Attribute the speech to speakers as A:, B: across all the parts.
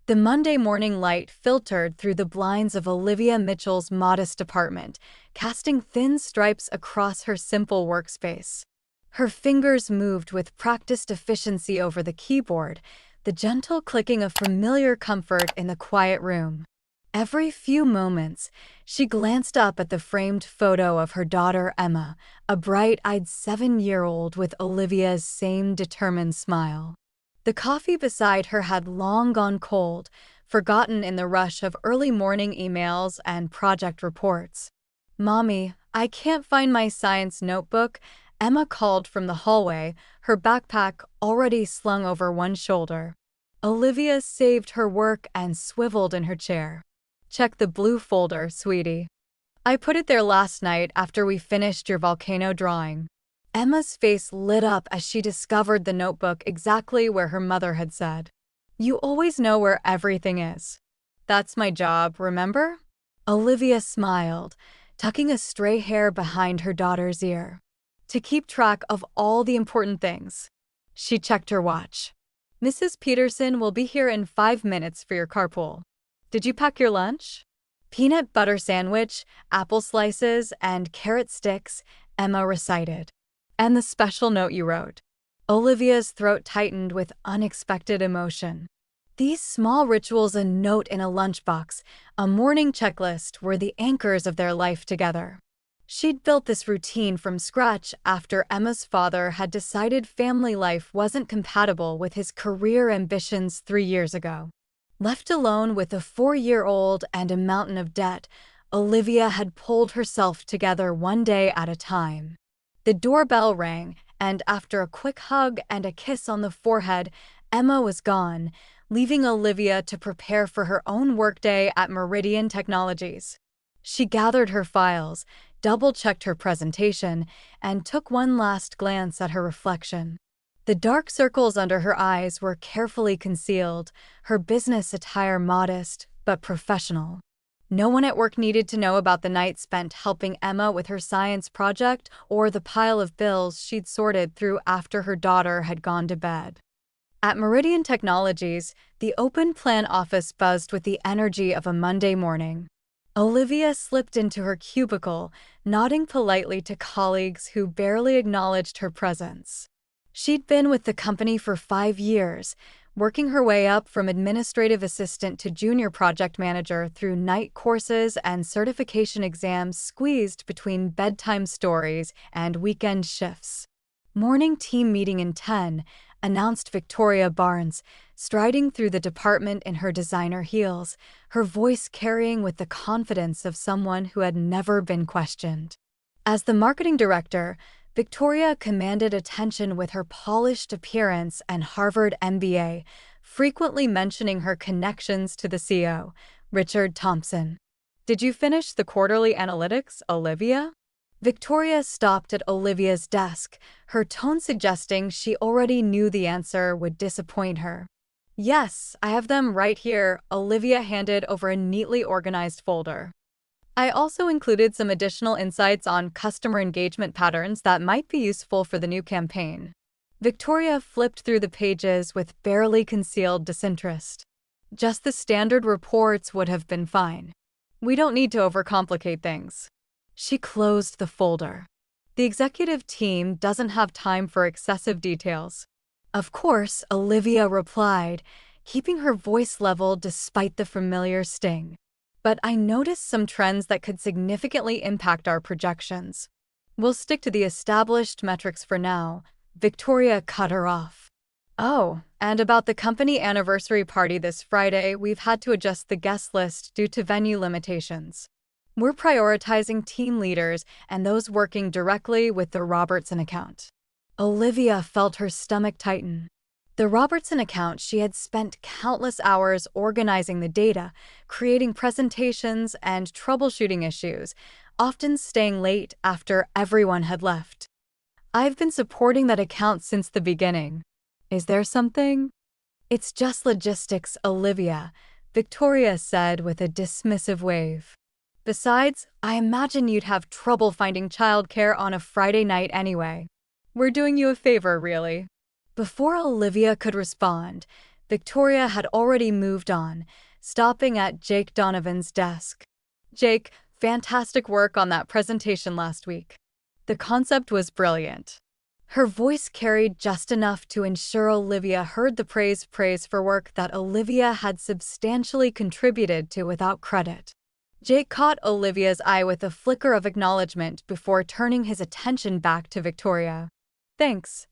A: The Monday morning light filtered through the blinds of Olivia Mitchell's modest apartment, casting thin stripes across her simple workspace. Her fingers moved with practiced efficiency over the keyboard, the gentle clicking of familiar comfort in the quiet room. Every few moments, she glanced up at the framed photo of her daughter Emma, a bright-eyed 7-year-old with Olivia's same determined smile. The coffee beside her had long gone cold, forgotten in the rush of early morning emails and project reports. "Mommy, I can't find my science notebook," Emma called from the hallway, her backpack already slung over one shoulder. Olivia saved her work and swiveled in her chair. "Check the blue folder, sweetie. I put it there last night after we finished your volcano drawing." Emma's face lit up as she discovered the notebook exactly where her mother had said. "You always know where everything is." "That's my job, remember?" Olivia smiled, tucking a stray hair behind her daughter's ear. "To keep track of all the important things." She checked her watch. "Mrs. Peterson will be here in 5 minutes for your carpool. Did you pack your lunch?" "Peanut butter sandwich, apple slices, and carrot sticks," Emma recited. "And the special note you wrote." Olivia's throat tightened with unexpected emotion. These small rituals, a note in a lunchbox, a morning checklist, were the anchors of their life together. She'd built this routine from scratch after Emma's father had decided family life wasn't compatible with his career ambitions 3 years ago. Left alone with a 4-year-old and a mountain of debt, Olivia had pulled herself together one day at a time. The doorbell rang, and after a quick hug and a kiss on the forehead, Emma was gone, leaving Olivia to prepare for her own workday at Meridian Technologies. She gathered her files, double-checked her presentation, and took one last glance at her reflection. The dark circles under her eyes were carefully concealed, her business attire modest but professional. No one at work needed to know about the night spent helping Emma with her science project or the pile of bills she'd sorted through after her daughter had gone to bed. At Meridian Technologies, the open-plan office buzzed with the energy of a Monday morning. Olivia slipped into her cubicle, nodding politely to colleagues who barely acknowledged her presence. She'd been with the company for 5 years, working her way up from administrative assistant to junior project manager through night courses and certification exams squeezed between bedtime stories and weekend shifts. "Morning team meeting in 10, announced Victoria Barnes, striding through the department in her designer heels, her voice carrying with the confidence of someone who had never been questioned. As the marketing director, Victoria commanded attention with her polished appearance and Harvard MBA, frequently mentioning her connections to the CEO, Richard Thompson. "Did you finish the quarterly analytics, Olivia?" Victoria stopped at Olivia's desk, her tone suggesting she already knew the answer would disappoint her. "Yes, I have them right here," Olivia handed over a neatly organized folder. "I also included some additional insights on customer engagement patterns that might be useful for the new campaign." Victoria flipped through the pages with barely concealed disinterest. "Just the standard reports would have been fine. We don't need to overcomplicate things." She closed the folder. "The executive team doesn't have time for excessive details." "Of course," Olivia replied, keeping her voice level despite the familiar sting. "But I noticed some trends that could significantly impact our projections." "We'll stick to the established metrics for now," Victoria cut her off. "Oh, and about the company anniversary party this Friday, we've had to adjust the guest list due to venue limitations. We're prioritizing team leaders and those working directly with the Robertson account." Olivia felt her stomach tighten. The Robertson account, she had spent countless hours organizing the data, creating presentations, and troubleshooting issues, often staying late after everyone had left. "I've been supporting that account since the beginning. Is there something?" "It's just logistics, Olivia," Victoria said with a dismissive wave. "Besides, I imagine you'd have trouble finding childcare on a Friday night anyway. We're doing you a favor, really." Before Olivia could respond, Victoria had already moved on, stopping at Jake Donovan's desk. "Jake, fantastic work on that presentation last week. The concept was brilliant." Her voice carried just enough to ensure Olivia heard the praise for work that Olivia had substantially contributed to without credit. Jake caught Olivia's eye with a flicker of acknowledgement before turning his attention back to Victoria. "Thanks.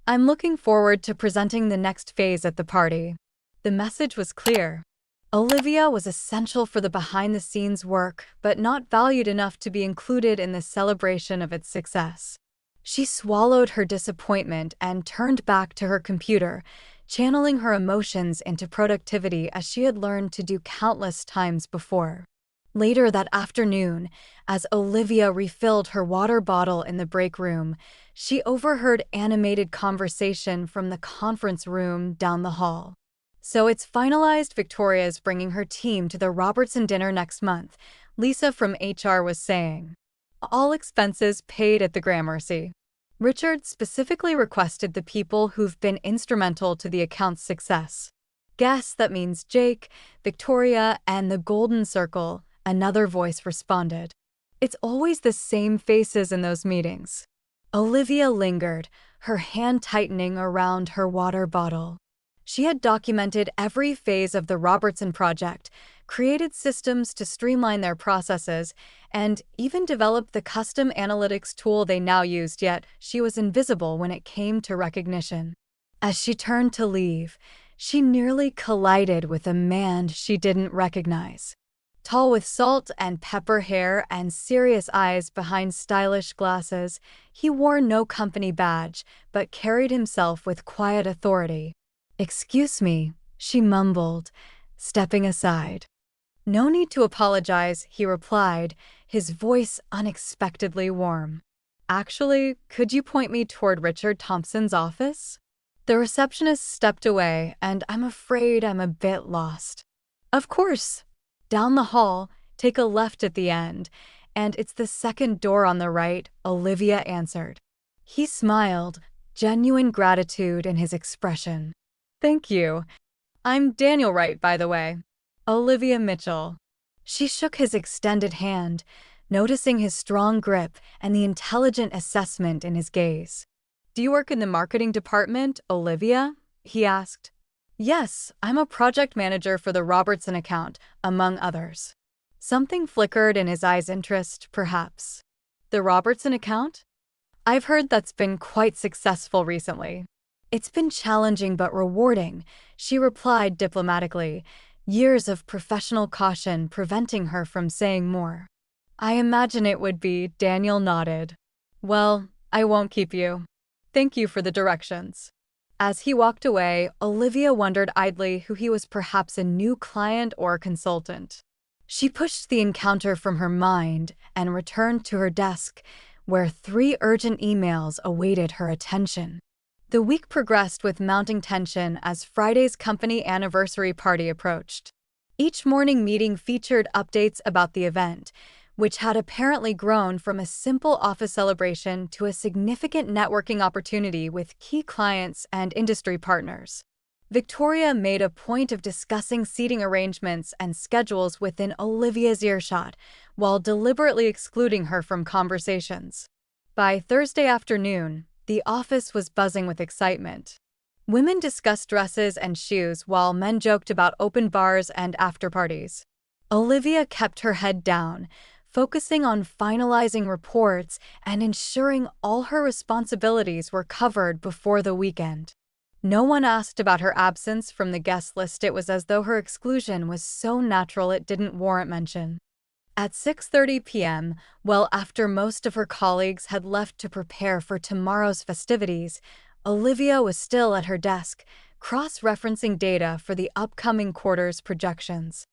A: I'm looking forward to presenting the next phase at the party." The message was clear. Olivia was essential for the behind-the-scenes work, but not valued enough to be included in the celebration of its success. She swallowed her disappointment and turned back to her computer, channeling her emotions into productivity as she had learned to do countless times before. Later that afternoon, as Olivia refilled her water bottle in the break room, she overheard animated conversation from the conference room down the hall. "So it's finalized, Victoria is bringing her team to the Robertson dinner next month," Lisa from HR was saying. "All expenses paid at the Gramercy." Richard specifically requested the people who've been instrumental to the account's success. "Guess that means Jake, Victoria, and the Golden Circle," another voice responded. "It's always the same faces in those meetings." Olivia lingered, her hand tightening around her water bottle. She had documented every phase of the Robertson project, created systems to streamline their processes, and even developed the custom analytics tool they now used, yet she was invisible when it came to recognition. As she turned to leave, she nearly collided with a man she didn't recognize. Tall with salt and pepper hair and serious eyes behind stylish glasses, he wore no company badge, but carried himself with quiet authority. "Excuse me," she mumbled, stepping aside. "No need to apologize," he replied, his voice unexpectedly warm. "Actually, could you point me toward Richard Thompson's office?" The receptionist stepped away, and I'm afraid I'm a bit lost. "Of course. Down the hall, take a left at the end, and it's the second door on the right," Olivia answered. He smiled, genuine gratitude in his expression. "Thank you. I'm Daniel Wright, by the way. Olivia Mitchell." She shook his extended hand, noticing his strong grip and the intelligent assessment in his gaze. "Do you work in the marketing department, Olivia?" he asked. "Yes, I'm a project manager for the Robertson account, among others." Something flickered in his eyes' interest, perhaps. "The Robertson account? I've heard that's been quite successful recently." "It's been challenging but rewarding," she replied diplomatically, years of professional caution preventing her from saying more. "I imagine it would be," Daniel nodded. "Well, I won't keep you. Thank you for the directions." As he walked away, Olivia wondered idly who he was, perhaps a new client or consultant. She pushed the encounter from her mind and returned to her desk, where 3 urgent emails awaited her attention. The week progressed with mounting tension as Friday's company anniversary party approached. Each morning meeting featured updates about the event, which had apparently grown from a simple office celebration to a significant networking opportunity with key clients and industry partners. Victoria made a point of discussing seating arrangements and schedules within Olivia's earshot, while deliberately excluding her from conversations. By Thursday afternoon, the office was buzzing with excitement. Women discussed dresses and shoes while men joked about open bars and after-parties. Olivia kept her head down, focusing on finalizing reports and ensuring all her responsibilities were covered before the weekend. No one asked about her absence from the guest list. It was as though her exclusion was so natural it didn't warrant mention. At 6:30 p.m., well after most of her colleagues had left to prepare for tomorrow's festivities, Olivia was still at her desk, cross-referencing data for the upcoming quarter's projections.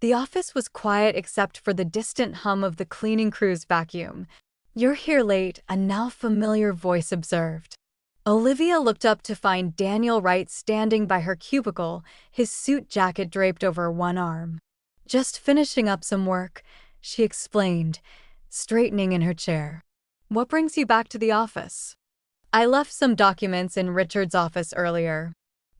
A: The office was quiet except for the distant hum of the cleaning crew's vacuum. "You're here late," a now familiar voice observed. Olivia looked up to find Daniel Wright standing by her cubicle, his suit jacket draped over one arm. "Just finishing up some work," she explained, straightening in her chair. "What brings you back to the office?" "I left some documents in Richard's office earlier."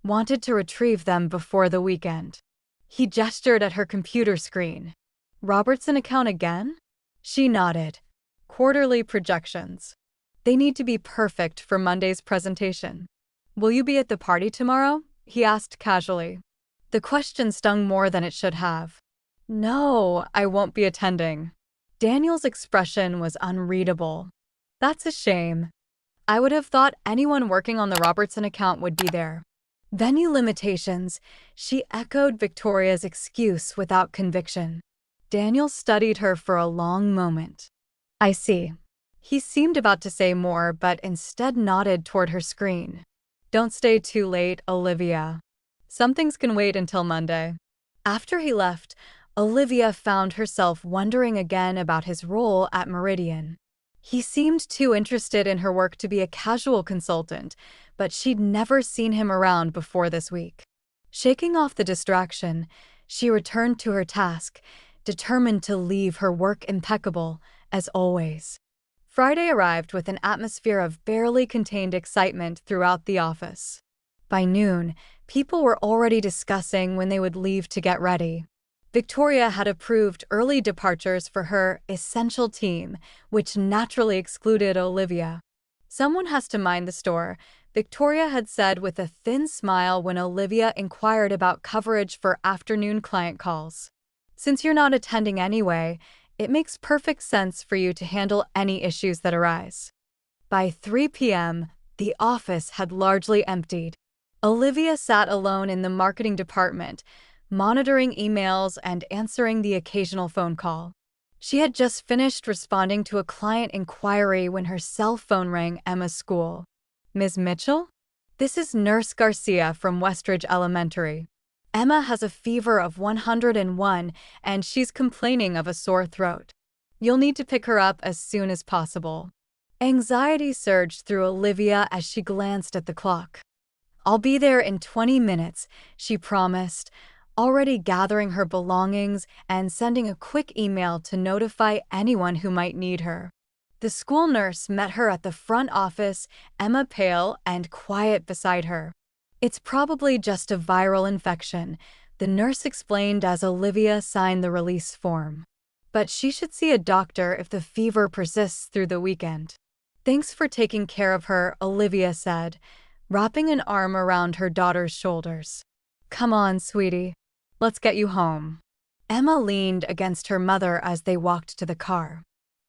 A: Wanted to retrieve them before the weekend. He gestured at her computer screen. Robertson account again? She nodded. Quarterly projections. They need to be perfect for Monday's presentation. Will you be at the party tomorrow? He asked casually. The question stung more than it should have. No, I won't be attending. Daniel's expression was unreadable. That's a shame. I would have thought anyone working on the Robertson account would be there. Venue limitations, she echoed Victoria's excuse without conviction. Daniel studied her for a long moment. I see. He seemed about to say more, but instead nodded toward her screen. Don't stay too late, Olivia. Some things can wait until Monday. After he left, Olivia found herself wondering again about his role at Meridian. He seemed too interested in her work to be a casual consultant, but she'd never seen him around before this week. Shaking off the distraction, she returned to her task, determined to leave her work impeccable, as always. Friday arrived with an atmosphere of barely contained excitement throughout the office. By noon, people were already discussing when they would leave to get ready. Victoria had approved early departures for her essential team, which naturally excluded Olivia. Someone has to mind the store, Victoria had said with a thin smile when Olivia inquired about coverage for afternoon client calls. Since you're not attending anyway, it makes perfect sense for you to handle any issues that arise. By 3 p.m., the office had largely emptied. Olivia sat alone in the marketing department, monitoring emails and answering the occasional phone call. She had just finished responding to a client inquiry when her cell phone rang Emma's school. Ms. Mitchell? This is Nurse Garcia from Westridge Elementary. Emma has a fever of 101 and she's complaining of a sore throat. You'll need to pick her up as soon as possible. Anxiety surged through Olivia as she glanced at the clock. I'll be there in 20 minutes, she promised, already gathering her belongings and sending a quick email to notify anyone who might need her. The school nurse met her at the front office, Emma pale and quiet beside her. It's probably just a viral infection, the nurse explained as Olivia signed the release form. But she should see a doctor if the fever persists through the weekend. Thanks for taking care of her, Olivia said, wrapping an arm around her daughter's shoulders. Come on, sweetie. Let's get you home. Emma leaned against her mother as they walked to the car.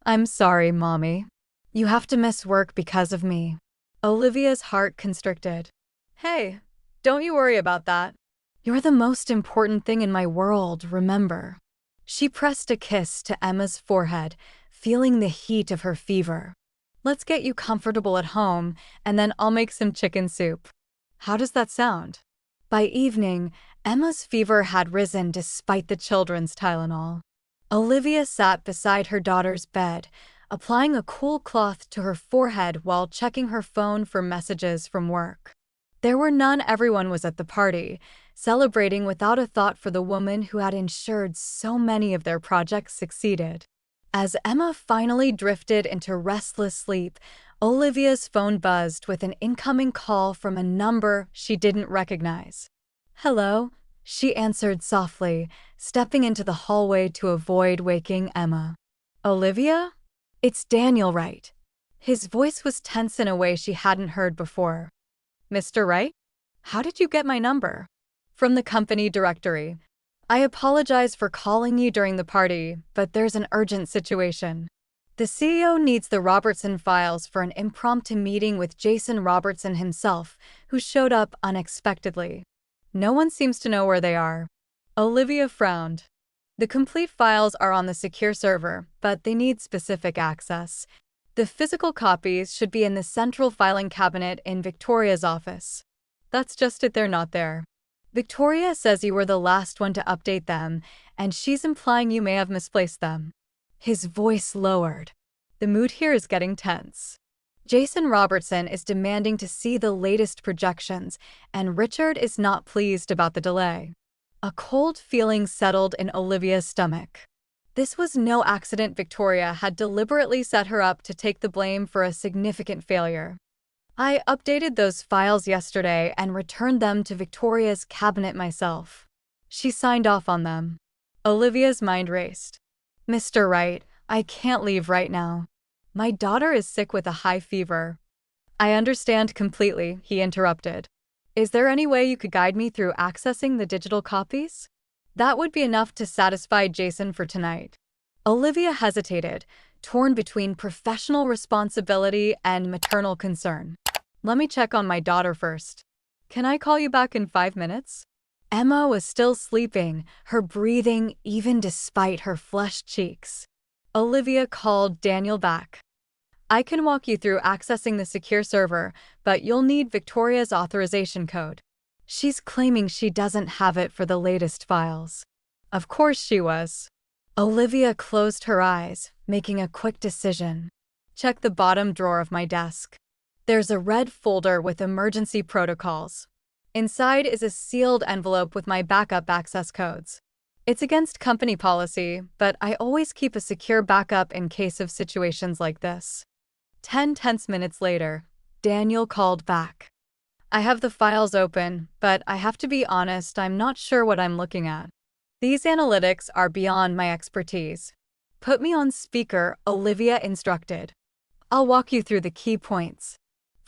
A: I'm sorry, Mommy. You have to miss work because of me. Olivia's heart constricted. Hey, don't you worry about that. You're the most important thing in my world, remember. She pressed a kiss to Emma's forehead, feeling the heat of her fever. Let's get you comfortable at home, and then I'll make some chicken soup. How does that sound? By evening, Emma's fever had risen despite the children's Tylenol. Olivia sat beside her daughter's bed, applying a cool cloth to her forehead while checking her phone for messages from work. There were none. Everyone was at the party, celebrating without a thought for the woman who had ensured so many of their projects succeeded. As Emma finally drifted into restless sleep, Olivia's phone buzzed with an incoming call from a number she didn't recognize. Hello, she answered softly, stepping into the hallway to avoid waking Emma. Olivia? It's Daniel Wright. His voice was tense in a way she hadn't heard before. Mr. Wright? How did you get my number? From the company directory. I apologize for calling you during the party, but there's an urgent situation. The CEO needs the Robertson files for an impromptu meeting with Jason Robertson himself, who showed up unexpectedly. No one seems to know where they are. Olivia frowned. The complete files are on the secure server, but they need specific access. The physical copies should be in the central filing cabinet in Victoria's office. That's just it, they're not there. Victoria says you were the last one to update them, and she's implying you may have misplaced them. His voice lowered. The mood here is getting tense. Jason Robertson is demanding to see the latest projections, and Richard is not pleased about the delay. A cold feeling settled in Olivia's stomach. This was no accident. Victoria had deliberately set her up to take the blame for a significant failure. I updated those files yesterday and returned them to Victoria's cabinet myself. She signed off on them. Olivia's mind raced. Mr. Wright, I can't leave right now. My daughter is sick with a high fever. I understand completely, he interrupted. Is there any way you could guide me through accessing the digital copies? That would be enough to satisfy Jason for tonight. Olivia hesitated, torn between professional responsibility and maternal concern. Let me check on my daughter first. Can I call you back in 5 minutes? Emma was still sleeping, her breathing even despite her flushed cheeks. Olivia called Daniel back. I can walk you through accessing the secure server, but you'll need Victoria's authorization code. She's claiming she doesn't have it for the latest files. Of course she was. Olivia closed her eyes, making a quick decision. Check the bottom drawer of my desk. There's a red folder with emergency protocols. Inside is a sealed envelope with my backup access codes. It's against company policy, but I always keep a secure backup in case of situations like this. 10 tense minutes later, Daniel called back. I have the files open, but I have to be honest, I'm not sure what I'm looking at. These analytics are beyond my expertise. Put me on speaker, Olivia instructed. I'll walk you through the key points.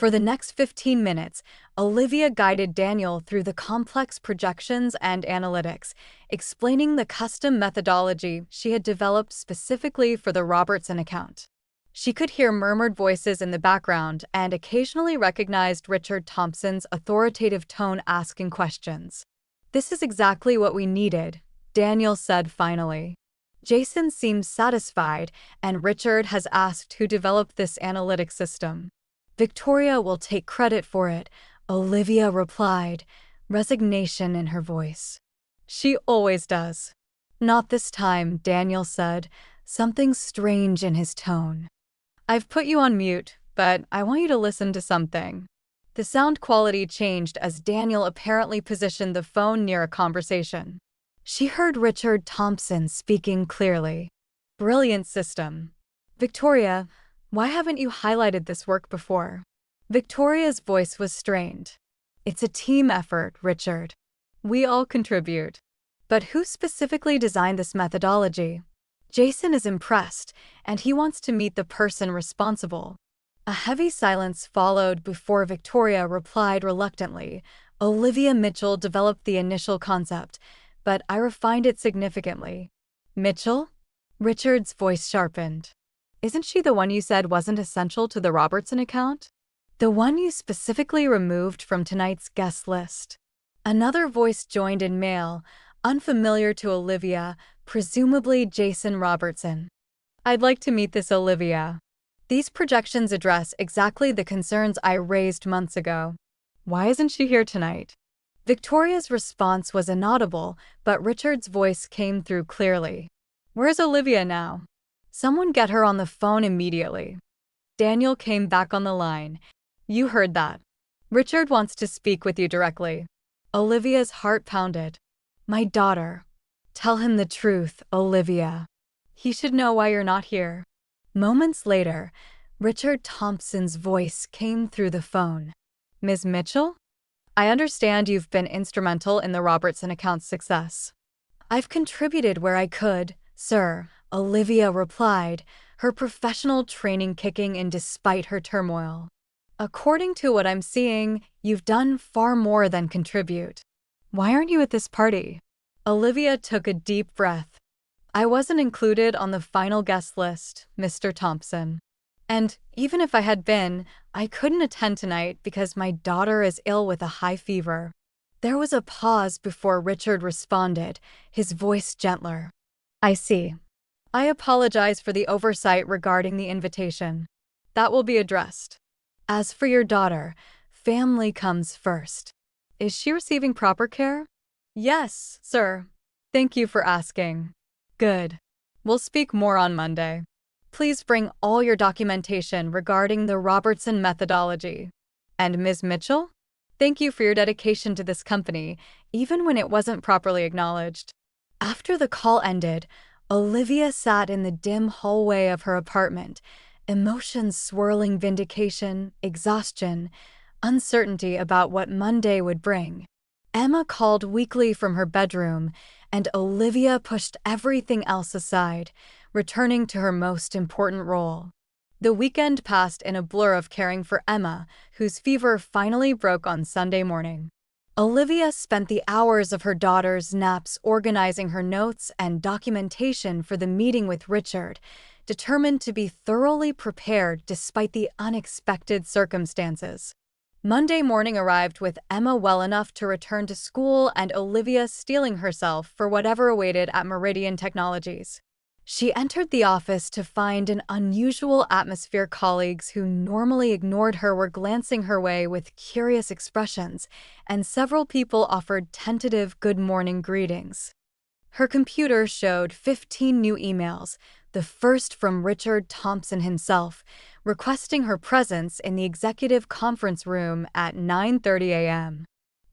A: For the next 15 minutes, Olivia guided Daniel through the complex projections and analytics, explaining the custom methodology she had developed specifically for the Robertson account. She could hear murmured voices in the background and occasionally recognized Richard Thompson's authoritative tone asking questions. This is exactly what we needed, Daniel said finally. Jason seems satisfied, and Richard has asked who developed this analytic system. Victoria will take credit for it, Olivia replied, resignation in her voice. She always does. Not this time, Daniel said, something strange in his tone. I've put you on mute, but I want you to listen to something. The sound quality changed as Daniel apparently positioned the phone near a conversation. She heard Richard Thompson speaking clearly. Brilliant system. Victoria, why haven't you highlighted this work before? Victoria's voice was strained. It's a team effort, Richard. We all contribute. But who specifically designed this methodology? Jason is impressed, and he wants to meet the person responsible. A heavy silence followed before Victoria replied reluctantly. Olivia Mitchell developed the initial concept, but I refined it significantly. Mitchell? Richard's voice sharpened. Isn't she the one you said wasn't essential to the Robertson account? The one you specifically removed from tonight's guest list. Another voice joined in male, unfamiliar to Olivia, presumably Jason Robertson. I'd like to meet this Olivia. These projections address exactly the concerns I raised months ago. Why isn't she here tonight? Victoria's response was inaudible, but Richard's voice came through clearly. Where's Olivia now? Someone get her on the phone immediately. Daniel came back on the line. You heard that. Richard wants to speak with you directly. Olivia's heart pounded. My daughter. Tell him the truth, Olivia. He should know why you're not here. Moments later, Richard Thompson's voice came through the phone. Ms. Mitchell? I understand you've been instrumental in the Robertson account's success. I've contributed where I could, sir, Olivia replied, her professional training kicking in despite her turmoil. According to what I'm seeing, you've done far more than contribute. Why aren't you at this party? Olivia took a deep breath. I wasn't included on the final guest list, Mr. Thompson. And even if I had been, I couldn't attend tonight because my daughter is ill with a high fever. There was a pause before Richard responded, his voice gentler. I see. I apologize for the oversight regarding the invitation. That will be addressed. As for your daughter, family comes first. Is she receiving proper care? Yes, sir. Thank you for asking. Good. We'll speak more on Monday. Please bring all your documentation regarding the Robertson methodology. And Ms. Mitchell? Thank you for your dedication to this company, even when it wasn't properly acknowledged. After the call ended, Olivia sat in the dim hallway of her apartment, emotions swirling vindication, exhaustion, uncertainty about what Monday would bring. Emma called weakly from her bedroom, and Olivia pushed everything else aside, returning to her most important role. The weekend passed in a blur of caring for Emma, whose fever finally broke on Sunday morning. Olivia spent the hours of her daughter's naps organizing her notes and documentation for the meeting with Richard, determined to be thoroughly prepared despite the unexpected circumstances. Monday morning arrived with Emma well enough to return to school and Olivia steeling herself for whatever awaited at Meridian Technologies. She entered the office to find an unusual atmosphere. Colleagues who normally ignored her were glancing her way with curious expressions, and several people offered tentative good morning greetings. Her computer showed 15 new emails, the first from Richard Thompson himself, requesting her presence in the executive conference room at 9:30 a.m.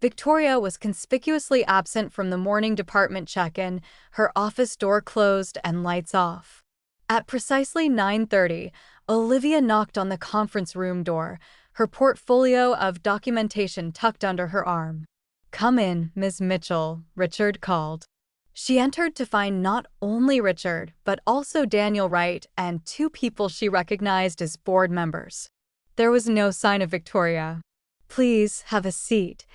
A: Victoria was conspicuously absent from the morning department check-in, her office door closed and lights off. At precisely 9:30, Olivia knocked on the conference room door, her portfolio of documentation tucked under her arm. "Come in, Ms. Mitchell," Richard called. She entered to find not only Richard, but also Daniel Wright and two people she recognized as board members. There was no sign of Victoria. "Please have a seat."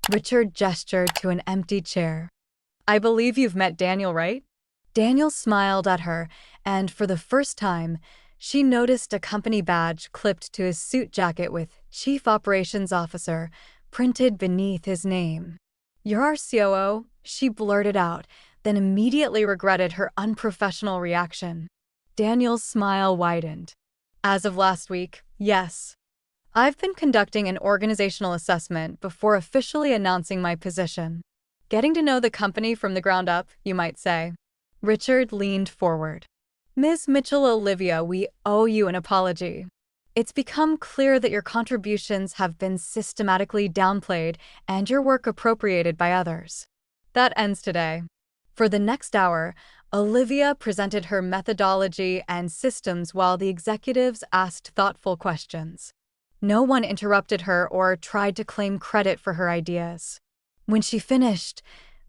A: Richard gestured to an empty chair. "I believe you've met Daniel, right?" Daniel smiled at her, and for the first time, she noticed a company badge clipped to his suit jacket with Chief Operations Officer printed beneath his name. "You're our COO," she blurted out, then immediately regretted her unprofessional reaction. Daniel's smile widened. "As of last week, yes. I've been conducting an organizational assessment before officially announcing my position. Getting to know the company from the ground up, you might say." Richard leaned forward. "Ms. Mitchell Olivia, we owe you an apology. It's become clear that your contributions have been systematically downplayed and your work appropriated by others. That ends today." For the next hour, Olivia presented her methodology and systems while the executives asked thoughtful questions. No one interrupted her or tried to claim credit for her ideas. When she finished,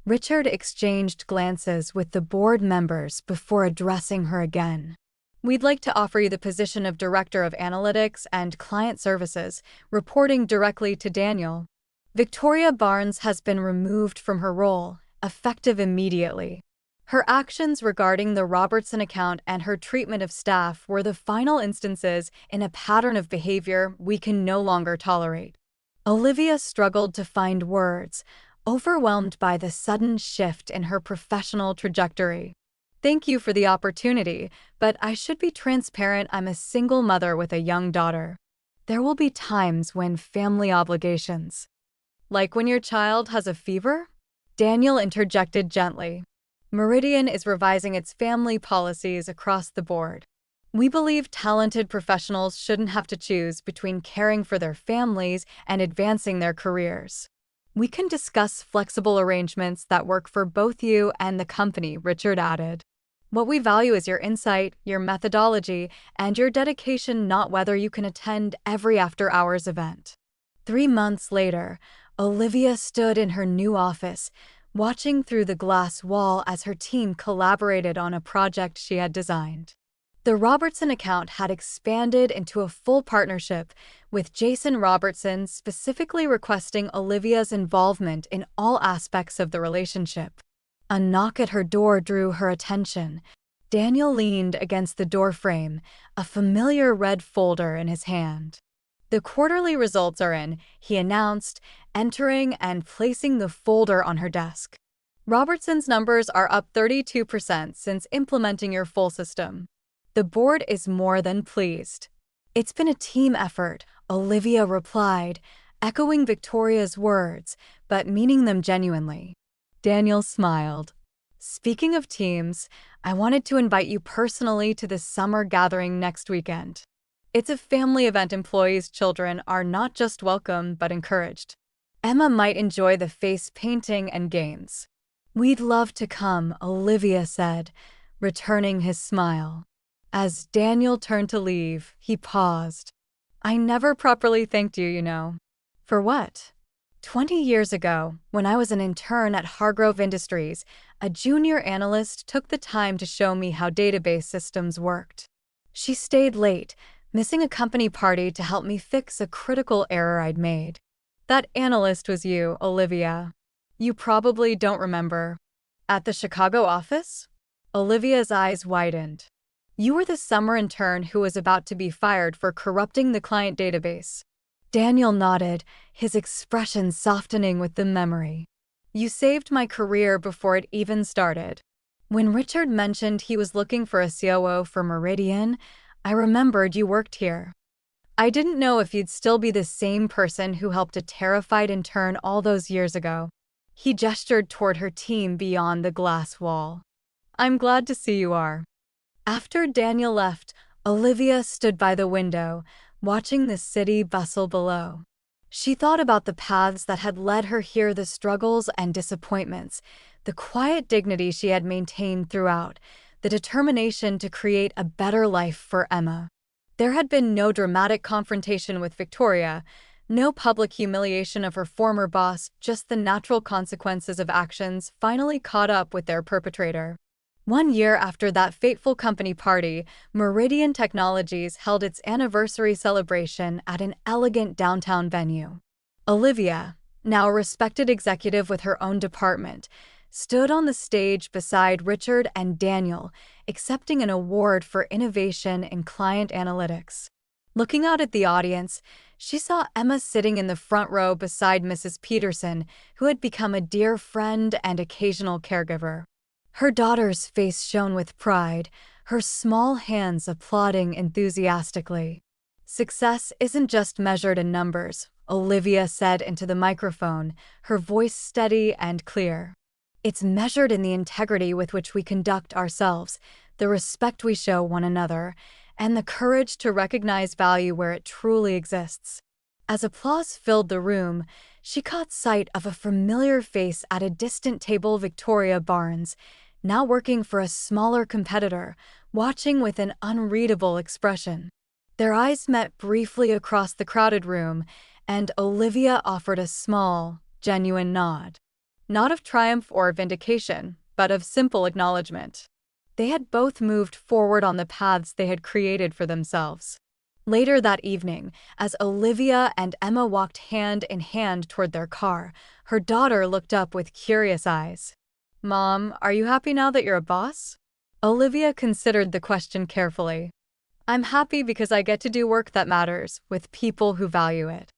A: Richard exchanged glances with the board members before addressing her again. "We'd like to offer you the position of Director of Analytics and Client Services, reporting directly to Daniel." Victoria Barnes has been removed from her role, effective immediately. Her actions regarding the Robertson account and her treatment of staff were the final instances in a pattern of behavior we can no longer tolerate. Olivia struggled to find words, overwhelmed by the sudden shift in her professional trajectory. "Thank you for the opportunity, but I should be transparent. I'm a single mother with a young daughter. There will be times when family obligations." "Like when your child has a fever?" Daniel interjected gently. "Meridian is revising its family policies across the board. We believe talented professionals shouldn't have to choose between caring for their families and advancing their careers. We can discuss flexible arrangements that work for both you and the company," Richard added. "What we value is your insight, your methodology, and your dedication, not whether you can attend every after-hours event." 3 months later, Olivia stood in her new office, watching through the glass wall as her team collaborated on a project she had designed. The Robertson account had expanded into a full partnership, with Jason Robertson specifically requesting Olivia's involvement in all aspects of the relationship. A knock at her door drew her attention. Daniel leaned against the doorframe, a familiar red folder in his hand. "The quarterly results are in," he announced, entering and placing the folder on her desk. "Robertson's numbers are up 32% since implementing your full system. The board is more than pleased." "It's been a team effort," Olivia replied, echoing Victoria's words, but meaning them genuinely. Daniel smiled. "Speaking of teams, I wanted to invite you personally to the summer gathering next weekend. It's a family event. Employees' children are not just welcome but encouraged. Emma might enjoy the face painting and games." "We'd love to come," Olivia said, returning his smile. As Daniel turned to leave, he paused. I never properly thanked you, you know. For what? 20 years ago, when I was an intern at Hargrove Industries, a junior analyst took the time to show me how database systems worked. She stayed late, missing a company party to help me fix a critical error I'd made. That analyst was you, Olivia. You probably don't remember. At the Chicago office? Olivia's eyes widened. You were the summer intern who was about to be fired for corrupting the client database. Daniel nodded, his expression softening with the memory. You saved my career before it even started. When Richard mentioned he was looking for a COO for Meridian, I remembered you worked here. I didn't know if you'd still be the same person who helped a terrified intern all those years ago. He gestured toward her team beyond the glass wall. I'm glad to see you are. After Daniel left, Olivia stood by the window, watching the city bustle below. She thought about the paths that had led her here, the struggles and disappointments, the quiet dignity she had maintained throughout, the determination to create a better life for Emma. There had been no dramatic confrontation with Victoria, no public humiliation of her former boss, just the natural consequences of actions finally caught up with their perpetrator. 1 year after that fateful company party, Meridian Technologies held its anniversary celebration at an elegant downtown venue. Olivia, now a respected executive with her own department, stood on the stage beside Richard and Daniel, accepting an award for innovation in client analytics. Looking out at the audience, she saw Emma sitting in the front row beside Mrs. Peterson, who had become a dear friend and occasional caregiver. Her daughter's face shone with pride, her small hands applauding enthusiastically. Success isn't just measured in numbers, Olivia said into the microphone, her voice steady and clear. It's measured in the integrity with which we conduct ourselves, the respect we show one another, and the courage to recognize value where it truly exists. As applause filled the room, she caught sight of a familiar face at a distant table, Victoria Barnes, now working for a smaller competitor, watching with an unreadable expression. Their eyes met briefly across the crowded room, and Olivia offered a small, genuine nod. Not of triumph or vindication, but of simple acknowledgement. They had both moved forward on the paths they had created for themselves. Later that evening, as Olivia and Emma walked hand in hand toward their car, her daughter looked up with curious eyes. Mom, are you happy now that you're a boss? Olivia considered the question carefully. I'm happy because I get to do work that matters, with people who value it.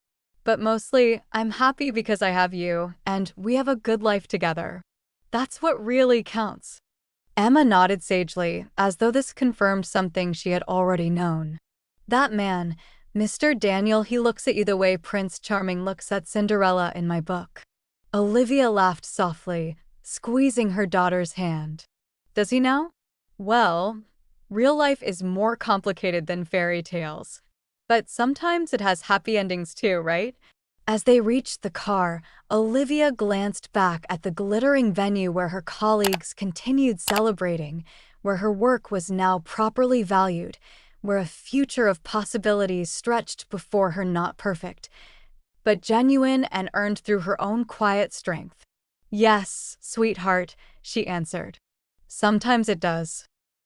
A: But mostly, I'm happy because I have you, and we have a good life together. That's what really counts. Emma nodded sagely, as though this confirmed something she had already known. That man, Mr. Daniel, he looks at you the way Prince Charming looks at Cinderella in my book. Olivia laughed softly, squeezing her daughter's hand. Does he now? Well, real life is more complicated than fairy tales. But sometimes it has happy endings too, right? As they reached the car, Olivia glanced back at the glittering venue where her colleagues continued celebrating, where her work was now properly valued, where a future of possibilities stretched before her, not perfect, but genuine and earned through her own quiet strength. Yes, sweetheart, she answered. Sometimes it does.